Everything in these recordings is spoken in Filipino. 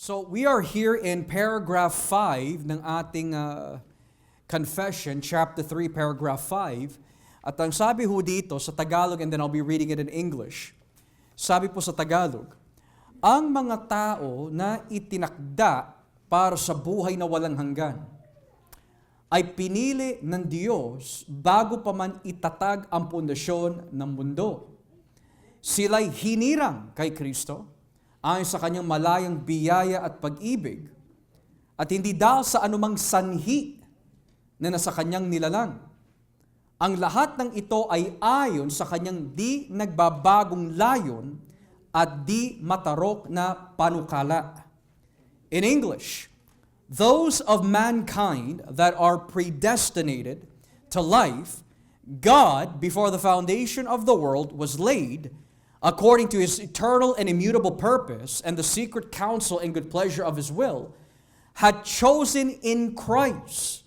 So we are here in paragraph 5 ng ating confession, chapter 3, paragraph 5. At ang sabi ho dito sa Tagalog, and then I'll be reading it in English. Sabi po sa Tagalog, ang mga tao na itinakda para sa buhay na walang hanggan ay pinili ng Diyos bago pa man itatag ang pundasyon ng mundo. Sila'y hinirang kay Kristo ayon sa kanyang malayang biyaya at pag-ibig, at hindi dahil sa anumang sanhi na nasa kanyang nilalang. Ang lahat ng ito ay ayon sa kanyang di nagbabagong layon at di matarok na panukala. In English, those of mankind that are predestinated to life, God, before the foundation of the world was laid, according to His eternal and immutable purpose and the secret counsel and good pleasure of His will, had chosen in Christ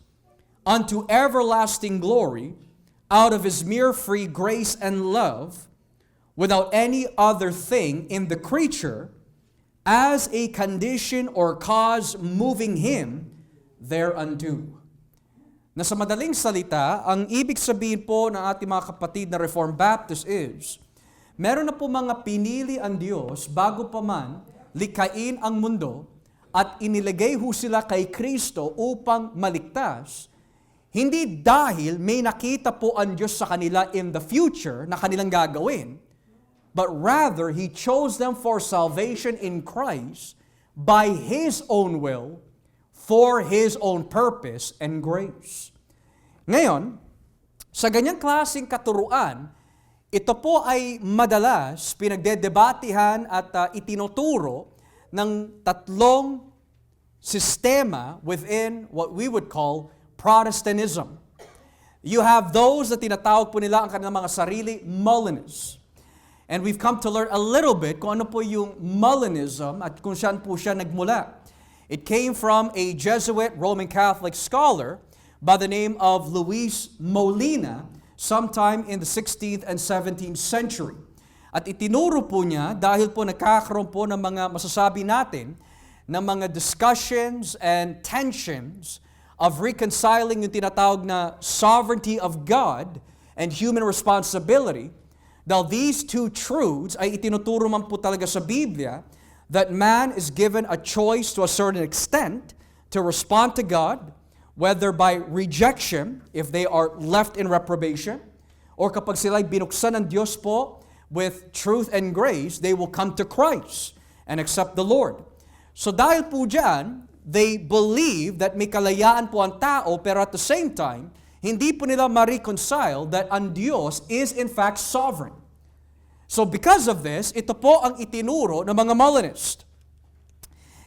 unto everlasting glory out of His mere free grace and love, without any other thing in the creature as a condition or cause moving Him thereunto. Na sa madaling salita, ang ibig sabihin po ng ating mga kapatid na Reformed Baptist is, meron na po mga pinili ang Diyos bago pa man likhain ang mundo at inilagay ho sila kay Kristo upang maligtas, hindi dahil may nakita po ang Diyos sa kanila in the future na kanilang gagawin, but rather He chose them for salvation in Christ by His own will, for His own purpose and grace. Ngayon, sa ganyang klaseng katuruan, ito po ay madalas pinagdedebatehan at itinuturo ng tatlong sistema within what we would call Protestantism. You have those na tinatawag po nila ang kanilang mga sarili Molinists. And we've come to learn a little bit kung ano po yung Molinism at kung saan po siya nagmula. It came from a Jesuit Roman Catholic scholar by the name of Luis Molina, sometime in the 16th and 17th century. At itinuro po niya dahil po nagkakaroon po ng mga masasabi natin ng mga discussions and tensions of reconciling yung tinatawag na sovereignty of God and human responsibility, dahil these two truths ay itinuturo man po talaga sa Biblia that man is given a choice to a certain extent to respond to God, whether by rejection, if they are left in reprobation, or kapag sila'y binuksan ng Diyos po with truth and grace, they will come to Christ and accept the Lord. So dahil po dyan, they believe that may kalayaan po ang tao, pero at the same time, hindi po nila ma-reconcile that ang Diyos is in fact sovereign. So because of this, ito po ang itinuro ng mga Molinist.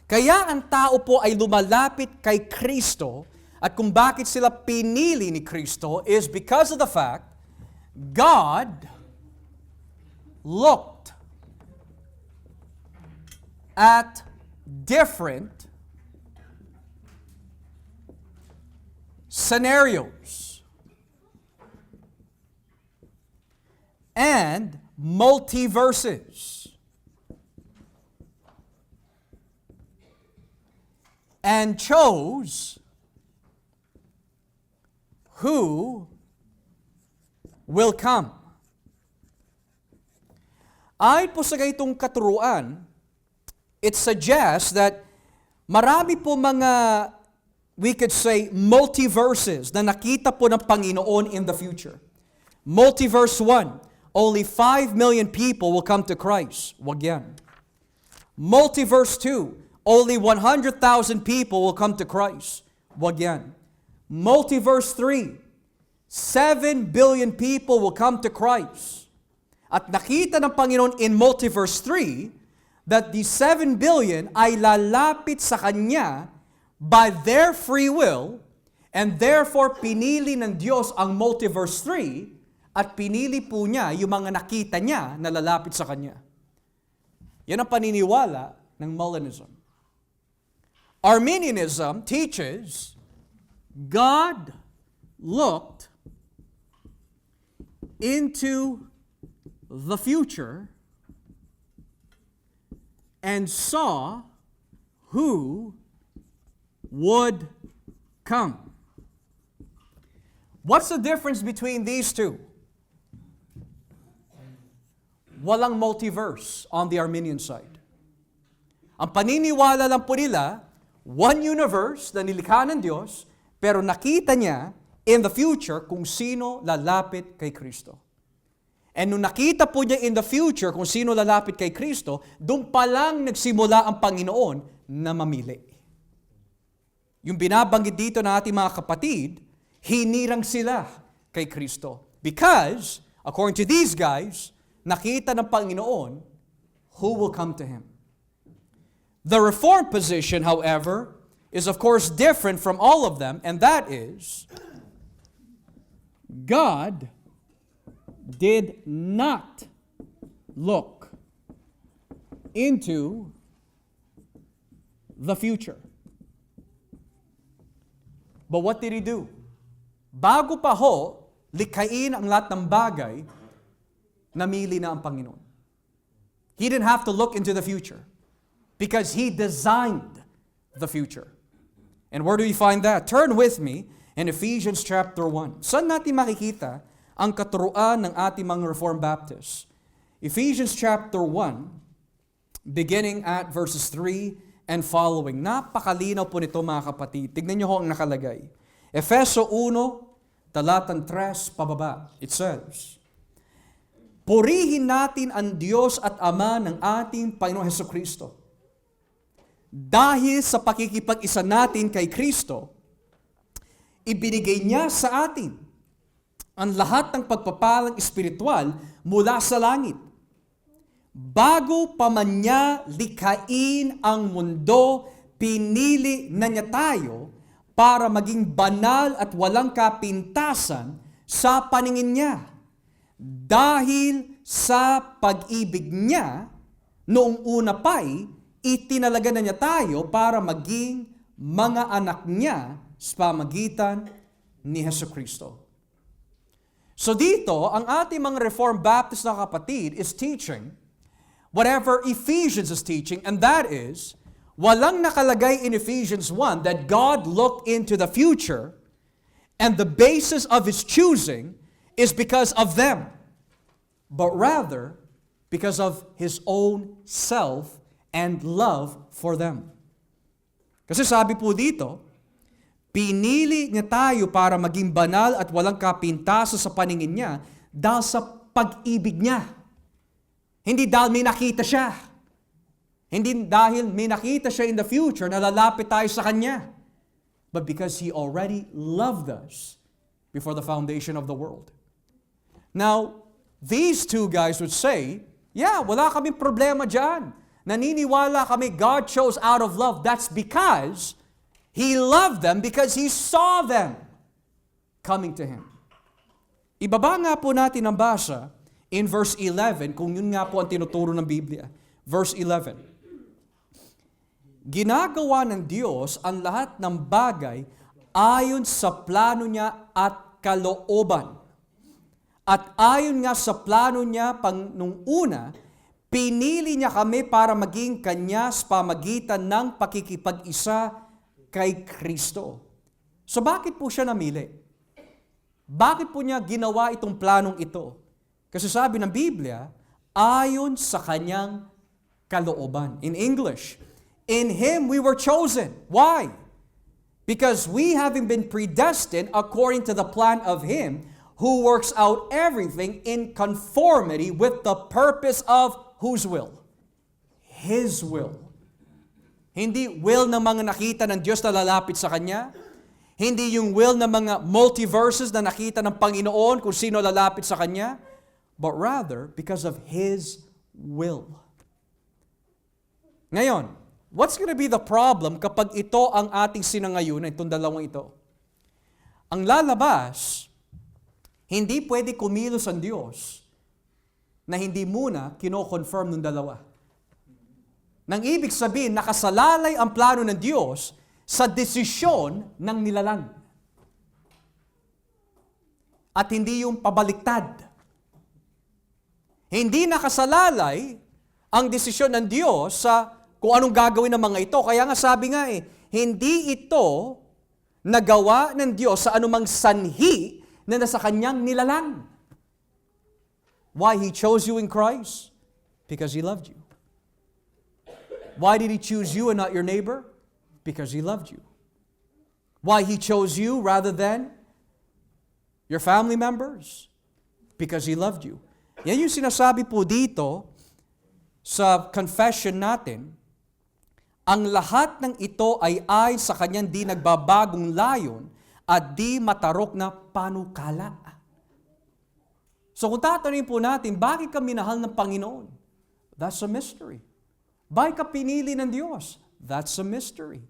Kaya ang tao po ay lumalapit kay Kristo, at kung bakit sila pinili ni Kristo is because of the fact God looked at different scenarios and multiverses and chose who will come. Ayon po sa ganitong katuruan, it suggests that marami po mga, we could say, multiverses na nakita po ng Panginoon in the future. Multiverse 1, only 5 million people will come to Christ. Wag yan. Multiverse 2, only 100,000 people will come to Christ. Wag yan. Multiverse 3, 7 billion people will come to Christ. At nakita ng Panginoon in Multiverse 3 that the 7 billion ay lalapit sa Kanya by their free will, and therefore pinili ng Diyos ang Multiverse 3 at pinili po niya yung mga nakita niya na lalapit sa Kanya. Yan ang paniniwala ng Molinism. Arminianism teaches God looked into the future and saw who would come. What's the difference between these two? Walang multiverse on the Arminian side. Ang paniniwala lang po nila, one universe na nilikha ng Diyos, pero nakita niya in the future kung sino lalapit kay Kristo. And nung nakita po niya in the future kung sino lalapit kay Kristo, doon pa lang nagsimula ang Panginoon na mamili. Yung binabanggit dito ng ating mga kapatid, hinirang sila kay Kristo. Because, according to these guys, nakita ng Panginoon who will come to Him. The Reformed position, however, is of course different from all of them, and that is, God did not look into the future. But what did He do? Bago pa ho, likhain ang lahat ng bagay, namili na ang Panginoon. He didn't have to look into the future because He designed the future. And where do we find that? Turn with me in Ephesians chapter 1. Saan natin makikita ang katuruan ng ating mga Reformed Baptists? Ephesians chapter 1, beginning at verses 3 and following. Napakalinaw po nito mga kapatid. Tignan niyo ho ang nakalagay. Efeso 1, talatang 3, pababa. It says, purihin natin ang Diyos at Ama ng ating Panginoong Hesukristo. Dahil sa pakikipag-isa natin kay Kristo, ibinigay niya sa atin ang lahat ng pagpapalang espiritual mula sa langit. Bago pa man niya likhain ang mundo, pinili na niya tayo para maging banal at walang kapintasan sa paningin niya. Dahil sa pag-ibig niya, noong una pa'y itinalaga na niya tayo para maging mga anak niya sa pamagitan ni Hesukristo. So dito, ang ating mga Reformed Baptist na kapatid is teaching whatever Ephesians is teaching, and that is, walang nakalagay in Ephesians 1 that God looked into the future and the basis of His choosing is because of them, but rather because of His own self and love for them. Kasi sabi po dito, pinili niya tayo para maging banal at walang kapintasan sa paningin niya dahil sa pag-ibig niya. Hindi dahil may nakita siya. Hindi dahil may nakita siya in the future na lalapit tayo sa Kanya. But because He already loved us before the foundation of the world. Now, these two guys would say, yeah, wala kaming problema dyan. Naniniwala kami God chose out of love. That's because He loved them because He saw them coming to Him. Ibaba nga po natin ang basa in verse 11, kung yun nga po ang tinuturo ng Biblia. Verse 11. Ginagawa ng Diyos ang lahat ng bagay ayon sa plano niya at kalooban. At ayon nga sa plano niya nung una, pinili niya kami para maging Kanya sa pamagitan ng pakikipag-isa kay Kristo. So bakit po siya namili? Bakit po niya ginawa itong planong ito? Kasi sabi ng Biblia, ayon sa Kanyang kalooban. In English, in Him we were chosen. Why? Because we having been predestined according to the plan of Him who works out everything in conformity with the purpose of whose will? His will. Hindi will ng mga nakita ng Diyos na lalapit sa Kanya. Hindi yung will ng mga multiverses na nakita ng Panginoon kung sino lalapit sa Kanya. But rather, because of His will. Ngayon, what's going to be the problem kapag ito ang ating sinangayunan, itong dalawang ito? Ang lalabas, hindi pwede kumilos ang Diyos na hindi muna kino-confirm ng dalawa. Nang ibig sabihin, nakasalalay ang plano ng Diyos sa desisyon ng nilalang. At hindi yung pabaliktad. Hindi nakasalalay ang desisyon ng Diyos sa kung anong gagawin ng mga ito. Kaya nga sabi nga hindi ito nagawa ng Diyos sa anumang sanhi na nasa kanyang nilalang. Why He chose you in Christ? Because He loved you. Why did He choose you and not your neighbor? Because He loved you. Why He chose you rather than your family members? Because He loved you. Yan yung sinasabi po dito sa confession natin. Ang lahat ng ito ay sa kanyang di nagbabagong layon at di matarok na panukala. So kung tatanungin po natin, bakit ka minahal ng Panginoon? That's a mystery. Bakit ka pinili ng Diyos? That's a mystery.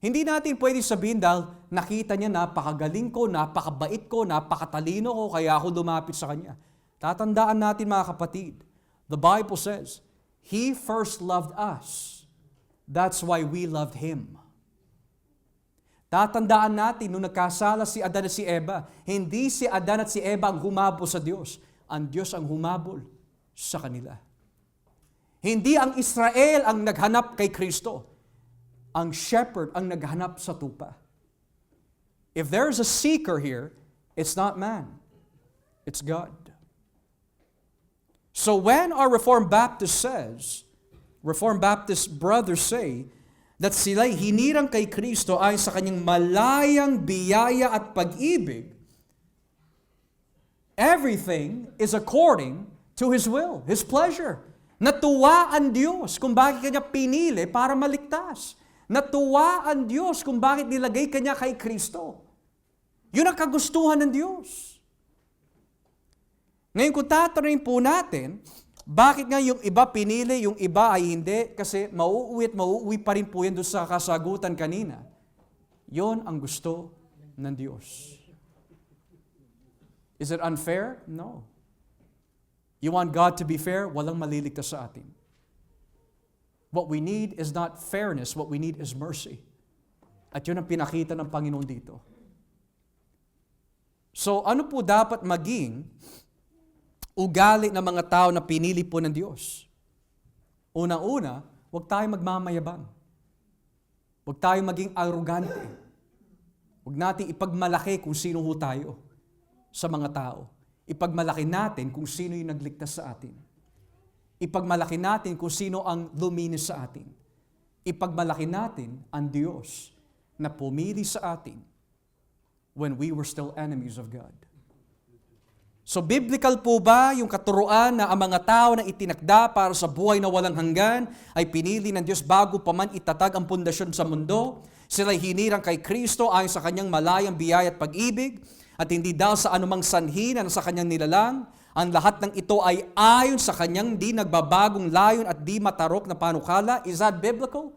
Hindi natin pwede sabihin dahil nakita niya napakagaling ko, napakabait ko, napakatalino ko, kaya ako lumapit sa Kanya. Tatandaan natin mga kapatid, the Bible says, He first loved us. That's why we loved Him. Tatandaan natin, nung nagkasala si Adan at si Eva, hindi si Adan at si Eva ang humabol sa Diyos. Ang Diyos ang humabol sa kanila. Hindi ang Israel ang naghanap kay Kristo. Ang shepherd ang naghanap sa tupa. If there's a seeker here, it's not man. It's God. So when our Reformed Baptist brothers say that sila'y hinirang kay Kristo ay sa kanyang malayang biyaya at pag-ibig, everything is according to His will, His pleasure. Natuwa ang Diyos kung bakit Kanya pinili para maligtas. Natuwa ang Diyos kung bakit nilagay Kanya kay Kristo. Yun ang kagustuhan ng Diyos. Ngayon kung tatanungin po natin, bakit nga yung iba pinili, yung iba ay hindi? Kasi mauuwi pa rin po yan doon sa kasagutan kanina. Yon ang gusto ng Diyos. Is it unfair? No. You want God to be fair? Walang maliligtas sa atin. What we need is not fairness. What we need is mercy. At yun ang pinakita ng Panginoon dito. So ano po dapat maging ugali ng mga tao na pinili po ng Diyos? Unang-una, huwag tayong magmamayabang. Huwag tayong maging arrogante. Huwag natin ipagmalaki kung sino ho tayo sa mga tao. Ipagmalaki natin kung sino yung nagligtas sa atin. Ipagmalaki natin kung sino ang luminis sa atin. Ipagmalaki natin ang Diyos na pumili sa atin when we were still enemies of God. So biblical po ba yung katuruan na ang mga tao na itinakda para sa buhay na walang hanggan ay pinili ng Diyos bago pa man itatag ang pundasyon sa mundo? Sila'y hinirang kay Kristo ayon sa kanyang malayang biyaya at pag-ibig at hindi dahil sa anumang sanhi na sa kanyang nilalang. Ang lahat ng ito ay ayon sa kanyang di nagbabagong layon at di matarok na panukala. Is that biblical?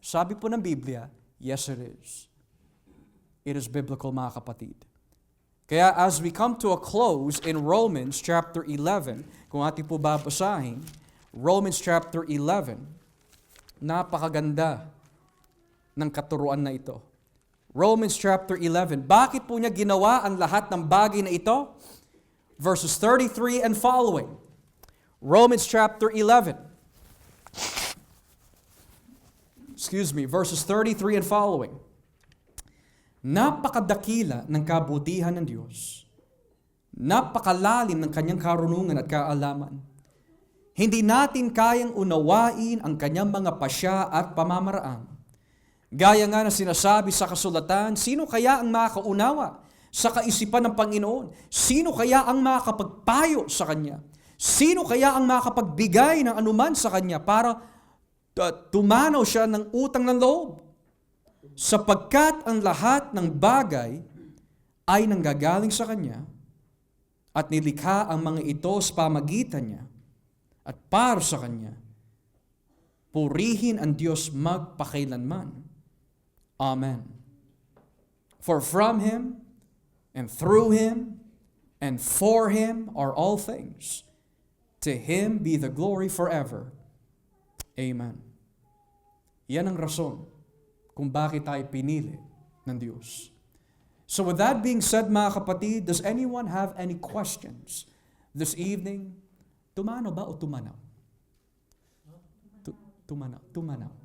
Sabi po ng Biblia, yes it is. It is biblical mga kapatid. Kaya as we come to a close in Romans chapter 11, kung ating po babasahin, Romans chapter 11, napakaganda ng katuruan na ito. Romans chapter 11, bakit po niya ginawa ang lahat ng bagay na ito? Verses 33 and following. Romans chapter 11. Verses 33 and following. Napakadakila ng kabutihan ng Diyos. Napakalalim ng kanyang karunungan at kaalaman. Hindi natin kayang unawain ang kanyang mga pasya at pamamaraan. Gaya nga na sinasabi sa kasulatan, sino kaya ang makaunawa sa kaisipan ng Panginoon? Sino kaya ang makapagpayo sa Kanya? Sino kaya ang makapagbigay ng anuman sa Kanya para tumanaw siya ng utang ng loob? Sapagkat ang lahat ng bagay ay nanggagaling sa Kanya at nilikha ang mga ito sa pamagitan niya at para sa Kanya. Purihin ang Diyos magpakailanman. Amen. For from Him, and through Him, and for Him are all things. To Him be the glory forever. Amen. Yan ang rason kung bakit tayo pinili ng Diyos. So with that being said, mga kapatid, does anyone have any questions this evening? Tumano ba o tumanaw? Tumanaw. Tumanaw.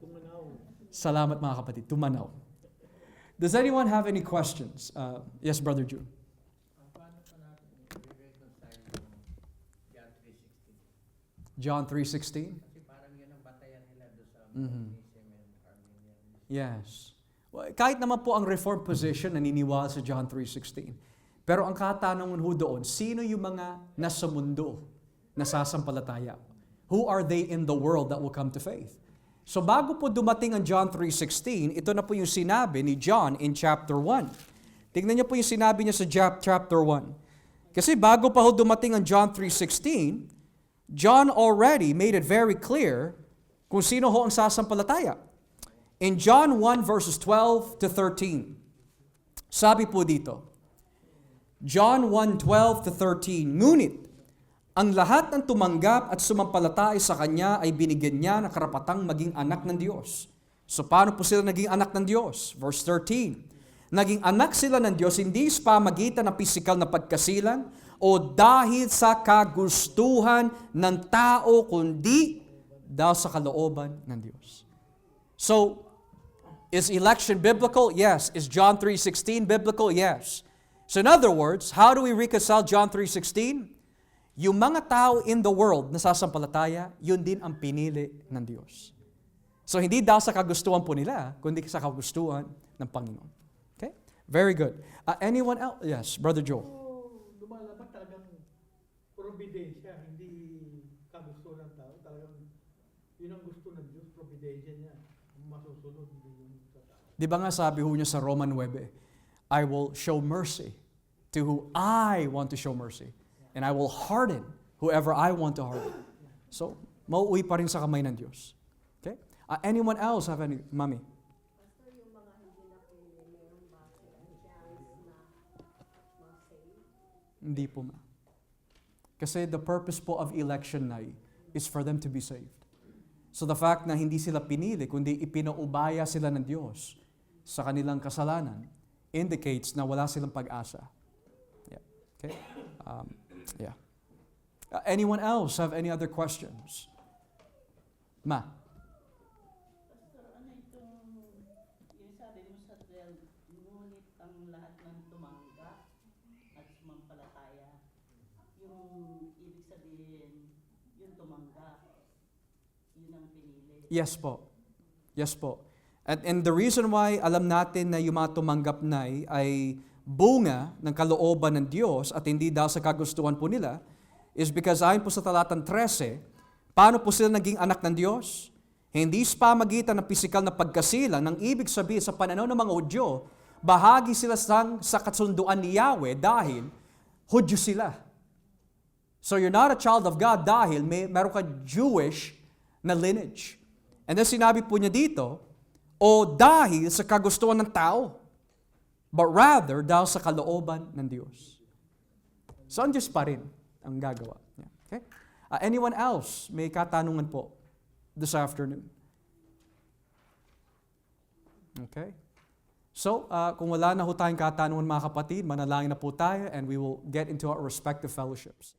Salamat mga kapatid. Tumanaw. Does anyone have any questions? Yes, Brother June. Paano pa natin i-reconcile yung John John 3:16? 3:16? Kasi parang yun ang batayan nila doon sa Mhm. Mormonism and Arminianism. Yes. Well, kahit naman po ang Reformed position naniniwala sa John 3:16. Pero ang katanungan ho doon, sino yung mga nasa mundo na sasampalataya? Who are they in the world that will come to faith? So bago po dumating ang John 3:16, ito na po yung sinabi ni John in chapter 1. Tingnan niyo po yung sinabi niya sa chapter 1. Kasi bago pa ho dumating ang John 3:16, John already made it very clear kung sino ho ang sasampalataya. In John 1 verses 12 to 13, sabi po dito, John 1:12 to 13, ngunit ang lahat ng tumanggap at sumampalataya sa Kanya ay binigyan niya ng karapatang maging anak ng Diyos. So paano po sila naging anak ng Diyos? Verse 13, naging anak sila ng Diyos hindi sa pamagitan ng pisikal na pagkasilang o dahil sa kagustuhan ng tao, kundi dahil sa kalooban ng Diyos. So, is election biblical? Yes. Is John 3:16 biblical? Yes. So in other words, how do we reconcile John 3:16? Yung mga tao in the world na sasampalataya, yun din ang pinili ng Diyos. So hindi dahil sa kagustuhan po nila, kundi sa kagustuhan ng Panginoon. Okay? Very good. Anyone else? Yes, Brother Joe. So, lumalaban talagang providensya, hindi kagusto ng tao. Talagang yun ang gusto ng Diyos, providensya niya. Masusunod din yung sa tao. Di ba nga sabi ho niya sa Roman 9, I will show mercy to who I want to show mercy. And I will harden whoever I want to harden. So, mauuwi pa rin sa kamay ng Diyos. Okay? Anyone else have any? Mami? Pastor, yung mga hindi na pwede, meron ba silang chance na ma-save? Hindi po ma. Kasi the purpose po of election na is for them to be saved. So the fact na hindi sila pinili, kundi ipinaubaya sila ng Diyos sa kanilang kasalanan, indicates na wala silang pag-asa. Yeah. Okay? Yeah. Anyone else have any other questions? Ma? Pastor, ano itong, yung sabi mo sa 12, ngunit ang lahat ng tumanggap at sumampalataya, yung ibig sabihin, yung tumanggap, yun ang pinili. Yes po. Yes po. And the reason why alam natin na yung mga tumanggap na ay bunga ng kalooban ng Diyos at hindi dahil sa kagustuhan po nila is because ayon po sa talatang 13, paano po sila naging anak ng Diyos? Hindi sa pamagitan ng pisikal na pagkasilang, ng ibig sabihin sa pananaw ng mga Hudyo, bahagi sila sa kasunduan ni Yahweh dahil Hudyo sila. So you're not a child of God dahil meron ka Jewish na lineage. And then sinabi po niya dito, o dahil sa kagustuhan ng tao, but rather dahil sa kalooban ng Diyos. So ang Diyos pa rin ang gagawa. Yeah. Okay? Anyone else may katanungan po this afternoon? Okay? So, kung wala na ho tayong katanungan mga kapatid, manalangin na po tayo and we will get into our respective fellowships.